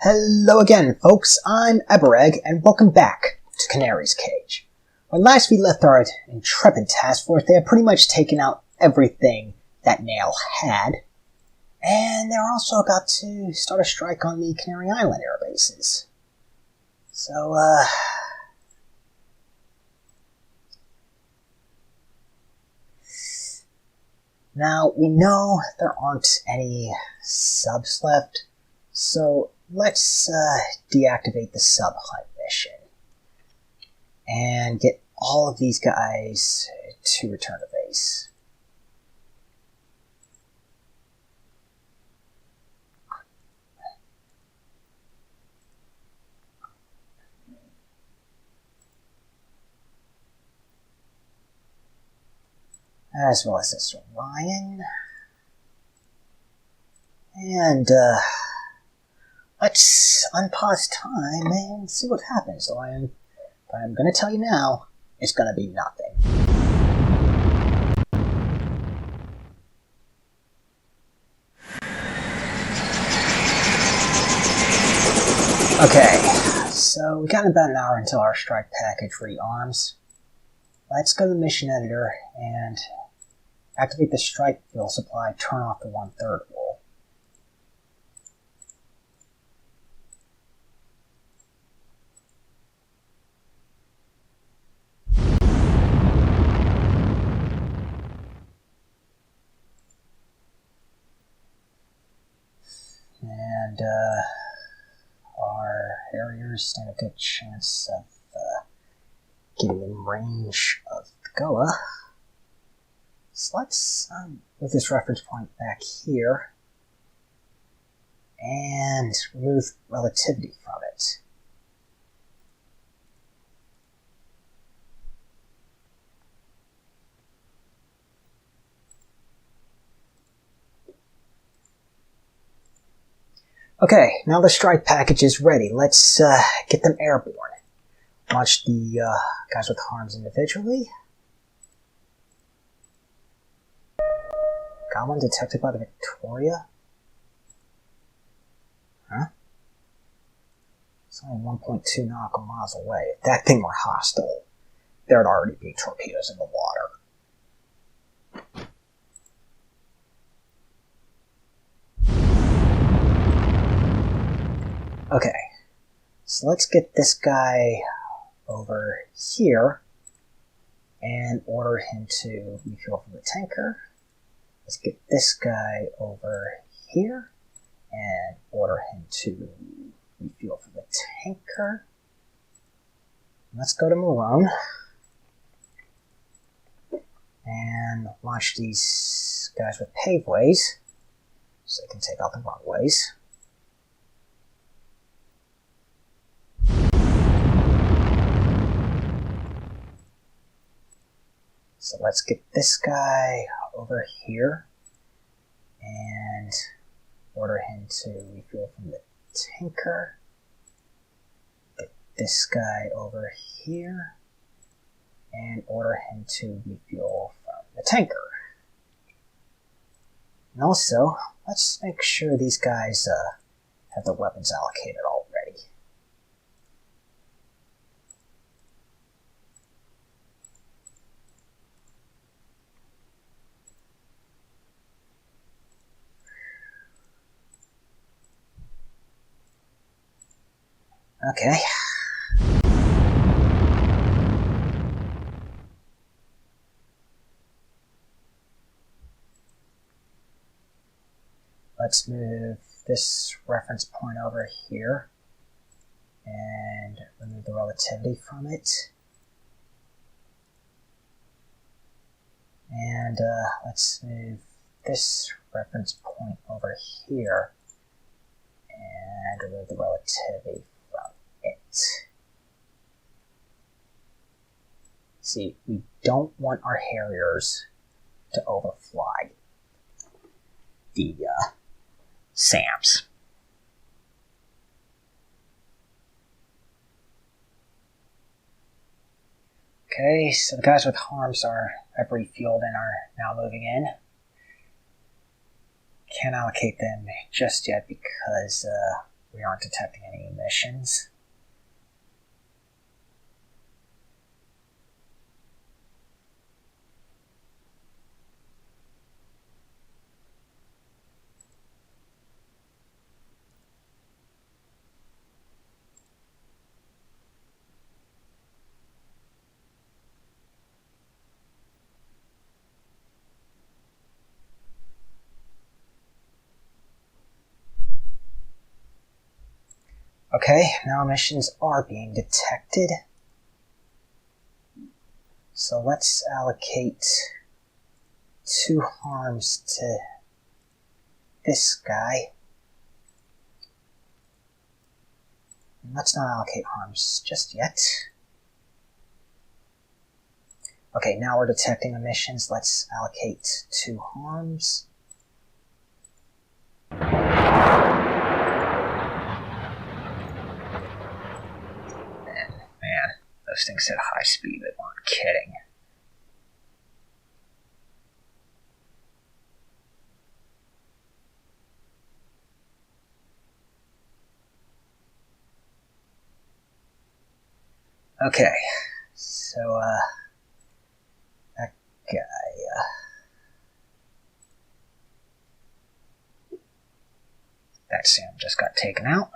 Hello again, folks. I'm Ebereg, and welcome back to Canary's Cage. When last we left our intrepid task force, they had pretty much taken out everything that Nail had, and they're also about to start a strike on the Canary Island air bases. So, now, we know there aren't any subs left, so let's deactivate the sub hunt mission and get all of these guys to return to base. As well as this Ryan. And, let's unpause time and see what happens, Lion. But I'm gonna tell you now, it's gonna be nothing. Okay, so we got about an hour until our strike package rearms. Let's go to the mission editor and activate the strike fuel supply, turn off the 1/3 rule. And our Harriers stand a good chance of getting in range of the Goa. So let's move this reference point back here and remove relativity from it. Okay, now the strike package is ready. Let's get them airborne. Launch the guys with harms individually. Got one detected by the Victoria. Huh? It's only 1.2 nautical miles away. If that thing were hostile, there'd already be torpedoes in the water. Okay, so let's get this guy over here and order him to refuel from the tanker. Let's get this guy over here and order him to refuel from the tanker. Let's go to Malone and launch these guys with paveways so they can take out the runways. So let's get this guy over here and order him to refuel from the tanker. Get this guy over here and order him to refuel from the tanker. And also, let's make sure these guys have their weapons allocated already. Okay. Let's move this reference point over here and remove the relativity from it. And let's move this reference point over here and remove the relativity from it. See, we don't want our Harriers to overfly the SAMs. Okay, so the guys with harms have refueled and are now moving in. Can't allocate them just yet because We aren't detecting any emissions. Okay, now emissions are being detected. So let's allocate 2 harms to this guy. And let's not allocate harms just yet. Okay, now we're detecting emissions. Let's allocate 2 harms. Man, those things at high speed that aren't kidding. Okay, so, that guy, that Sam just got taken out.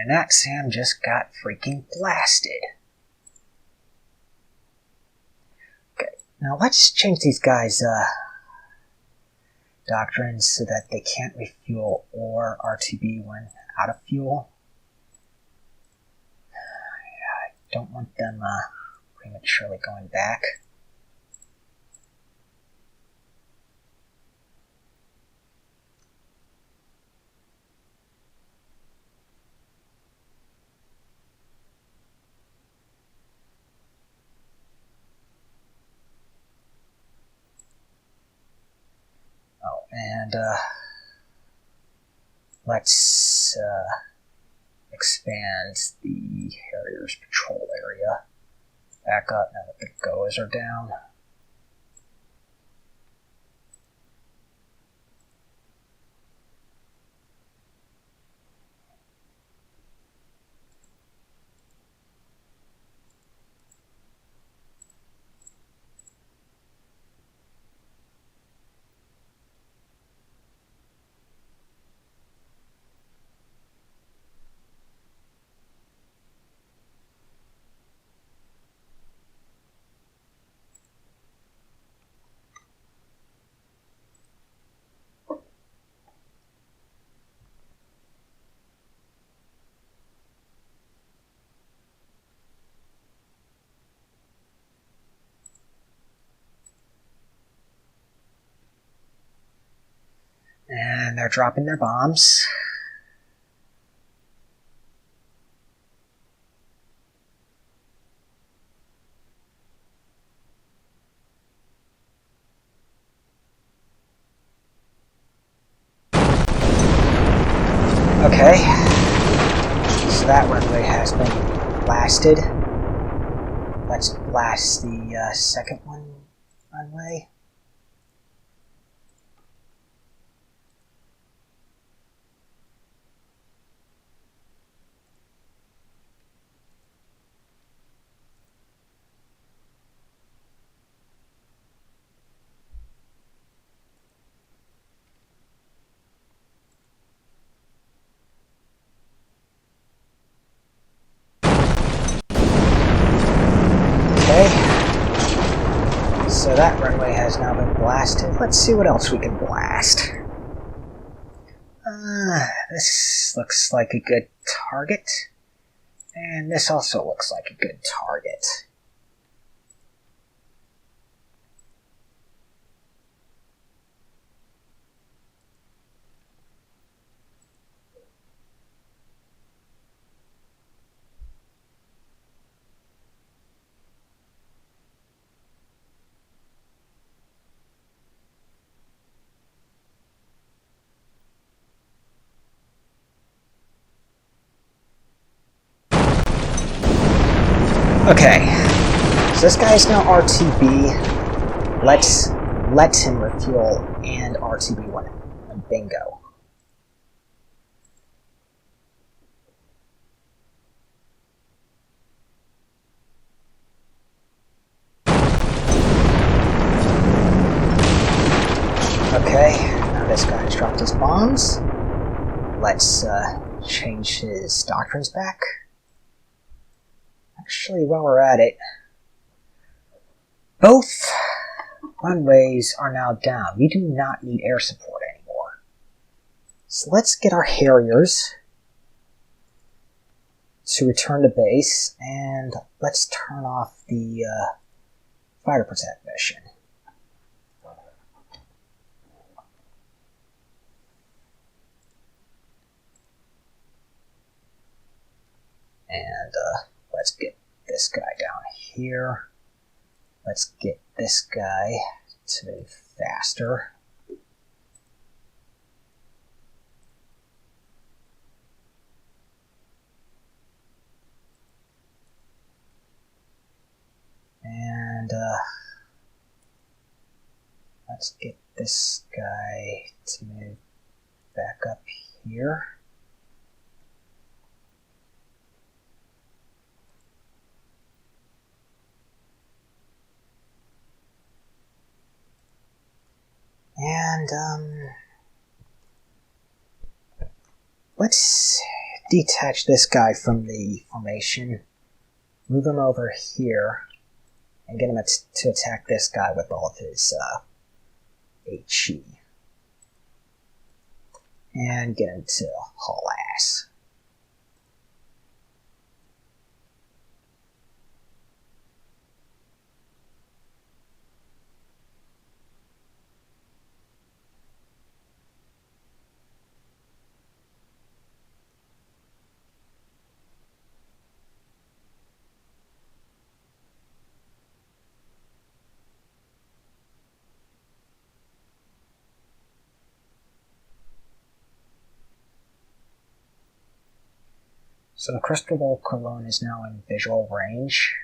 And that Sam just got freaking blasted. Okay, now let's change these guys' doctrines so that they can't refuel or RTB when out of fuel. I don't want them prematurely going back. Oh, and let's expand the Harrier's patrol area back up now that the GOAs are down. And they're dropping their bombs. Okay, so that runway has been blasted. Let's blast the second runway. So that runway has now been blasted. Let's see what else we can blast. This looks like a good target. And this also looks like a good target. Okay, so this guy is now RTB. Let's let him refuel and RTB when bingo. Okay, now this guy's dropped his bombs. Let's change his doctrines back. Actually, while we're at it, both runways are now down. We do not need air support anymore. So let's get our Harriers to return to base, and let's turn off the fighter protect mission. And let's get this guy down here. Let's get this guy to move faster. And let's get this guy to move back up here. And let's detach this guy from the formation, move him over here, and get him to attack this guy with all of his HE. And get him to haul ass. So the crystal ball Cologne is now in visual range.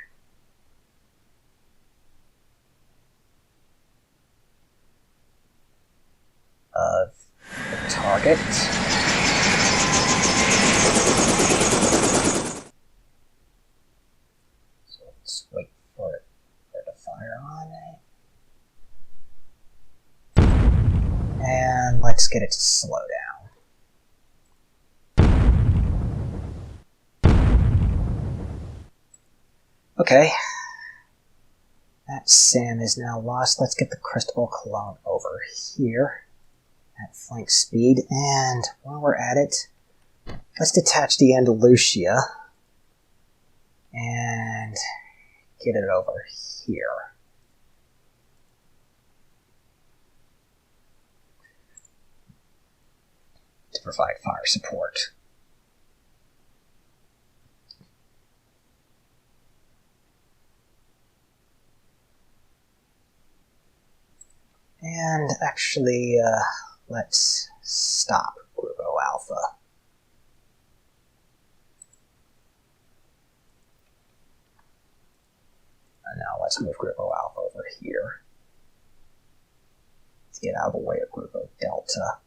Of the target. So let's wait for it to fire on it. And let's get it to slow down. Okay, that SAM is now lost. Let's get the Cristobal Cologne over here at flank speed. And while we're at it, let's detach the Andalusia and get it over here. To provide fire support. And actually, let's stop Grupo Alpha. And now let's move Grupo Alpha over here. Let's get out of the way of Grupo Delta.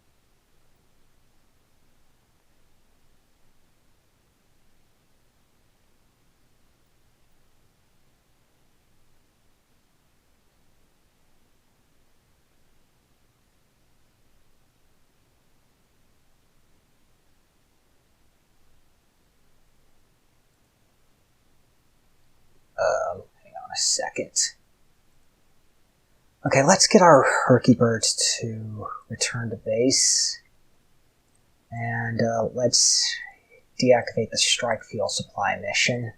Hang on a second. Okay, let's get our Herky Birds to return to base. And let's deactivate the strike fuel supply mission.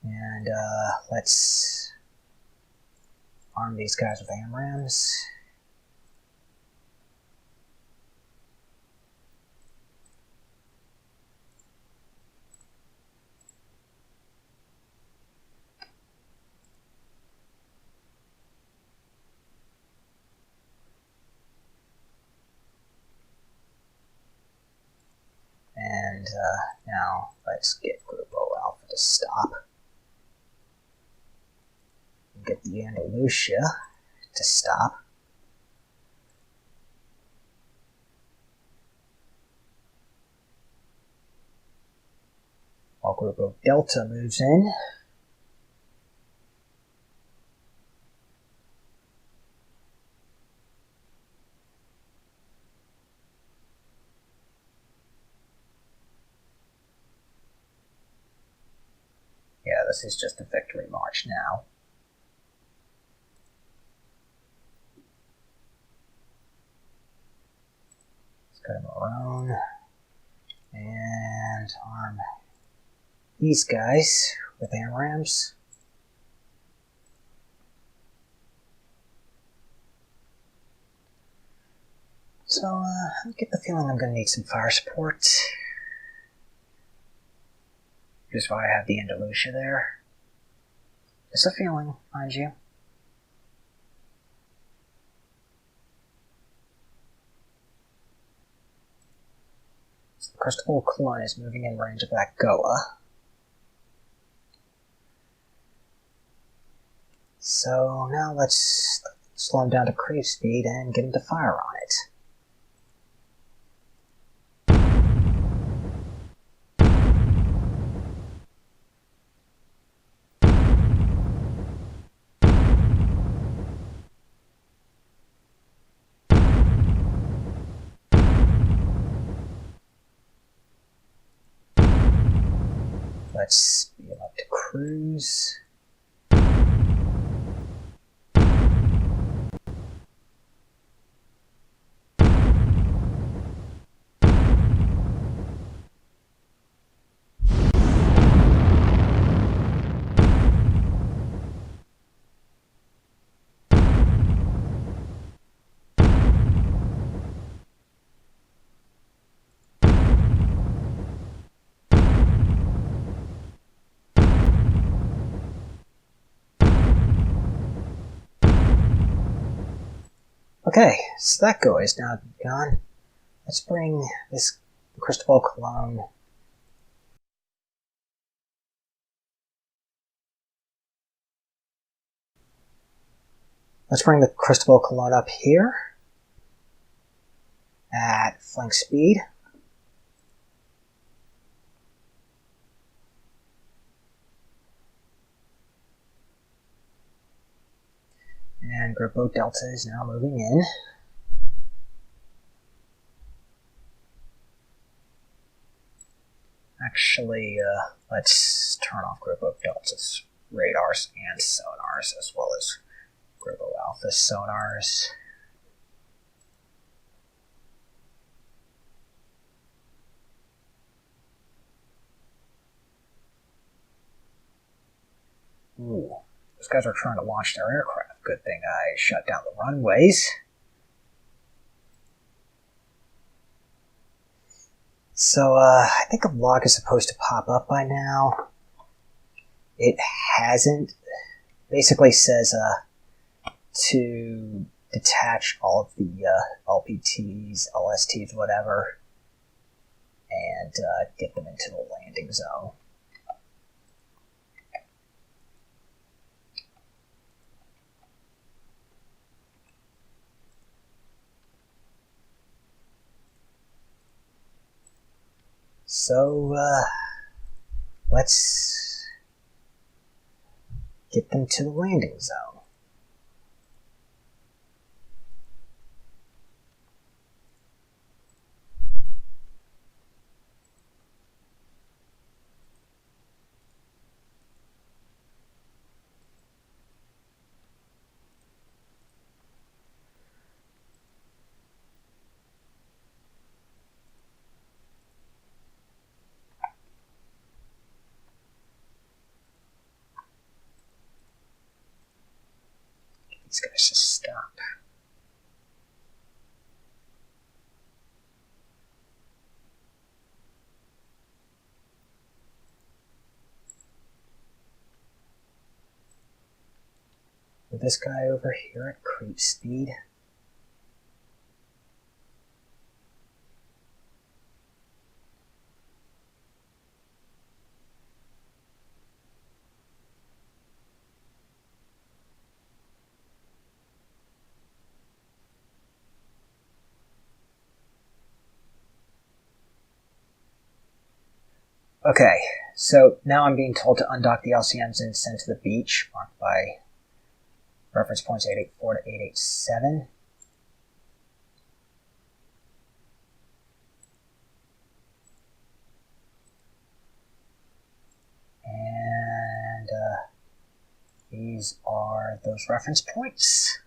And let's arm these guys with AMRAAMs. And And now let's get Group O Alpha to stop. Get the Andalusia to stop. While Group O Delta moves in. Yeah, this is just a victory march now. Let's go to Marone and arm these guys with AMRAAMs. So, I get the feeling I'm going to need some fire support. Just why I have the Andalusia there. Just a feeling, mind you. So the Cristobal Cologne is moving in range of that Goa. So now let's slow him down to cruise speed and get him to fire on it. Let's speed him up to cruise. Okay, so that Goa is now gone. Let's bring this Cristobal Cologne up here at flank speed. And Group O Delta is now moving in. Actually, let's turn off Group O Delta's radars and sonars, as well as Group O Alpha sonars. Ooh, those guys are trying to launch their aircraft. Good thing I shut down the runways. So, I think a log is supposed to pop up by now. It hasn't. Basically says, to detach all of the LPTs, LSTs, whatever, and get them into the landing zone. So, let's get them to the landing zone. These guys just stop. With this guy over here at creep speed. Okay, so now I'm being told to undock the LCMs and send to the beach, marked by reference points 884 to 887. And these are those reference points.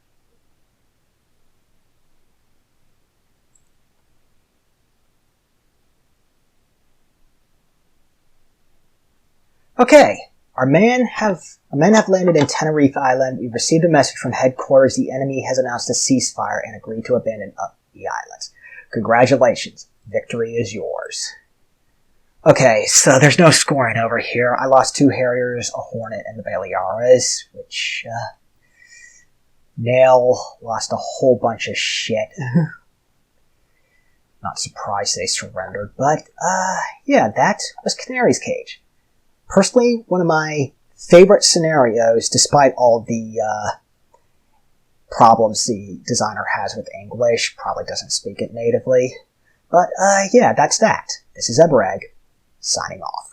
Okay, our men have landed in Tenerife Island. We've received a message from headquarters. The enemy has announced a ceasefire and agreed to abandon the islands. Congratulations, victory is yours. Okay, so there's no scoring over here. I lost 2 Harriers, a Hornet, and the Baleares, which, Nail lost a whole bunch of shit. Not surprised they surrendered, but, yeah, that was Canary's Cage. Personally, one of my favorite scenarios, despite all the, problems the designer has with English, probably doesn't speak it natively. But, yeah, that's that. This is Ebereg, signing off.